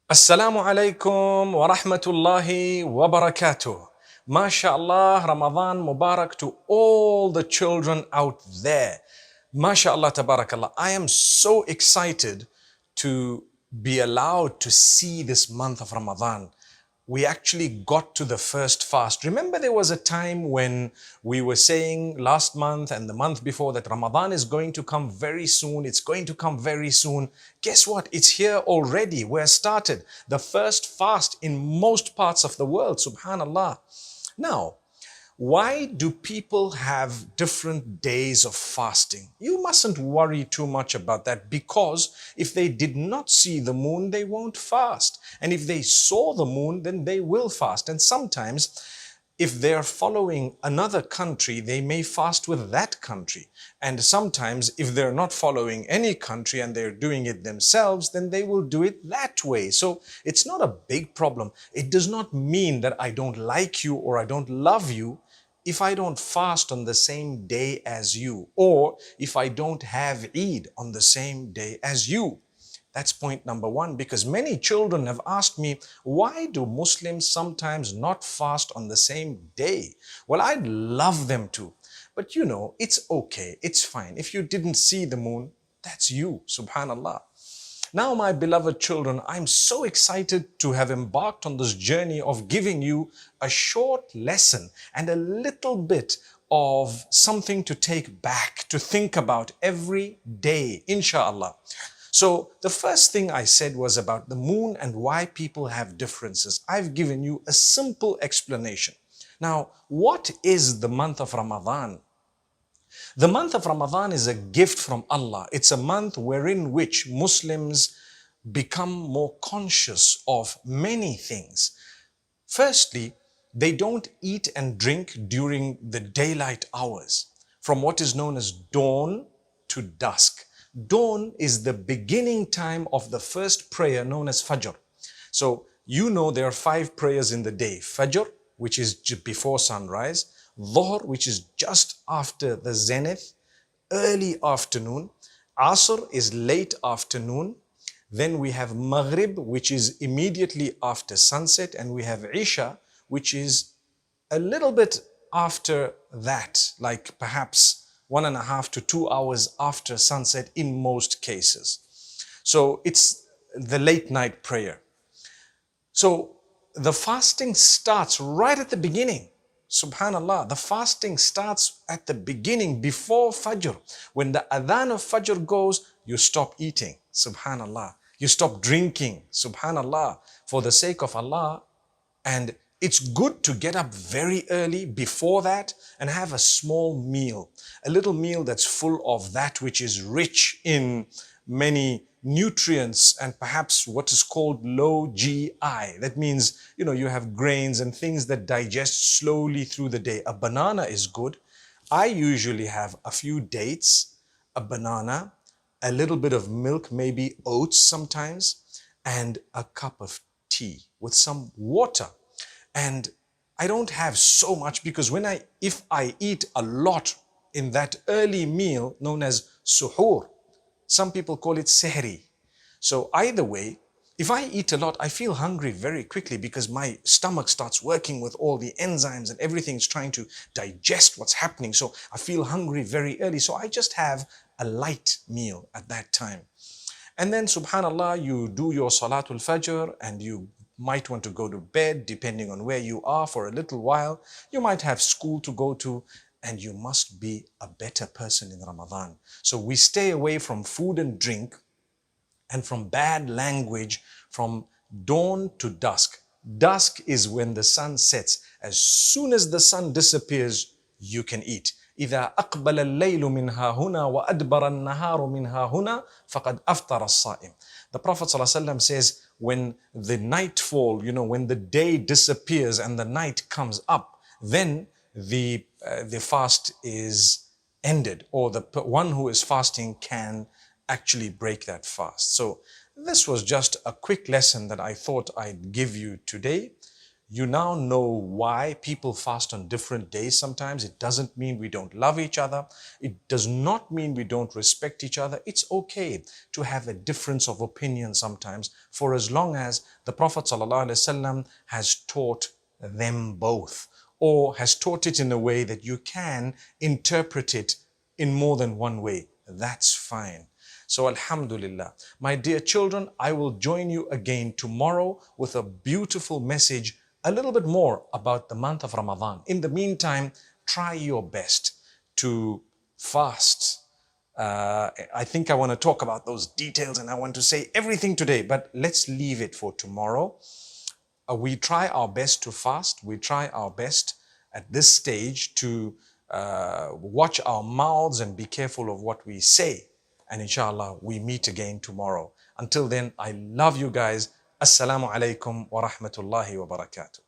Assalamu alaikum wa rahmatullahi wa barakatuh. MashaAllah, Ramadan Mubarak to all the children out there. MashaAllah, tabarakallah. I am so excited to be allowed to see this month of Ramadan. We actually got to the first fast. Remember, there was a time when we were saying last month and the month before that Ramadan is going to come very soon. It's going to come very soon. Guess what? It's here already. We're started. The first fast in most parts of the world. Subhanallah. Now, why do people have different days of fasting? You mustn't worry too much about that, because if they did not see the moon, they won't fast. And if they saw the moon, then they will fast. And sometimes, if they're following another country, they may fast with that country. And sometimes, if they're not following any country and they're doing it themselves, then they will do it that way. So it's not a big problem. It does not mean that I don't like you or I don't love you if I don't fast on the same day as you, or if I don't have Eid on the same day as you. That's point number one, because many children have asked me, why do Muslims sometimes not fast on the same day? Well, I'd love them to, but it's okay, it's fine. If you didn't see the moon, that's you, subhanallah. Now, my beloved children, I'm so excited to have embarked on this journey of giving you a short lesson and a little bit of something to take back, to think about every day, inshallah. So the first thing I said was about the moon and why people have differences. I've given you a simple explanation. Now, what is the month of Ramadan? The month of Ramadan is a gift from Allah. It's a month wherein which Muslims become more conscious of many things. Firstly, they don't eat and drink during the daylight hours, from what is known as dawn to dusk. Dawn is the beginning time of the first prayer known as Fajr. So there are 5 prayers in the day. Fajr, which is before sunrise. Dhuhr, which is just after the zenith, early afternoon. Asr is late afternoon. Then we have Maghrib, which is immediately after sunset. And we have Isha, which is a little bit after that, like perhaps 1.5 to 2 hours after sunset in most cases. So it's the late night prayer. So the fasting starts right at the beginning. Subhanallah, the fasting starts at the beginning, before Fajr. When the adhan of Fajr goes, you stop eating. Subhanallah. You stop drinking. Subhanallah. For the sake of Allah. And it's good to get up very early before that and have a small meal. A little meal that's full of that which is rich in many nutrients and perhaps what is called low GI. That means, you have grains and things that digest slowly through the day. A banana is good. I usually have a few dates, a banana, a little bit of milk, maybe oats sometimes, and a cup of tea with some water. And I don't have so much, because if I eat a lot in that early meal known as suhoor, some people call it sehri. So either way, if I eat a lot, I feel hungry very quickly, because my stomach starts working with all the enzymes and everything's trying to digest what's happening. So I feel hungry very early. So I just have a light meal at that time. And then, subhanallah, you do your Salatul Fajr and you might want to go to bed, depending on where you are, for a little while. You might have school to go to, and you must be a better person in Ramadan. So we stay away from food and drink and from bad language from dawn to dusk. Dusk is when the sun sets. As soon as the sun disappears, you can eat. إذا أقبل الليل من ها هنا وأدبر النهار من ها هنا فقد أفطر الصائم. The Prophet ﷺ says, when the nightfall, when the day disappears and the night comes up, then the fast is ended, or the one who is fasting can actually break that fast. So this was just a quick lesson that I thought I'd give you today. You now know why people fast on different days sometimes. It doesn't mean we don't love each other. It does not mean we don't respect each other. It's okay to have a difference of opinion sometimes, for as long as the Prophet ﷺ has taught them both, or has taught it in a way that you can interpret it in more than one way. That's fine. So alhamdulillah, my dear children, I will join you again tomorrow with a beautiful message, a little bit more about the month of Ramadan. In the meantime, try your best to fast. I think I want to talk about those details and I want to say everything today, but let's leave it for tomorrow. We try our best to fast. We try our best at this stage to watch our mouths and be careful of what we say. And inshallah, we meet again tomorrow. Until then, I love you guys. Assalamu alaikum wa rahmatullahi wa barakatuh.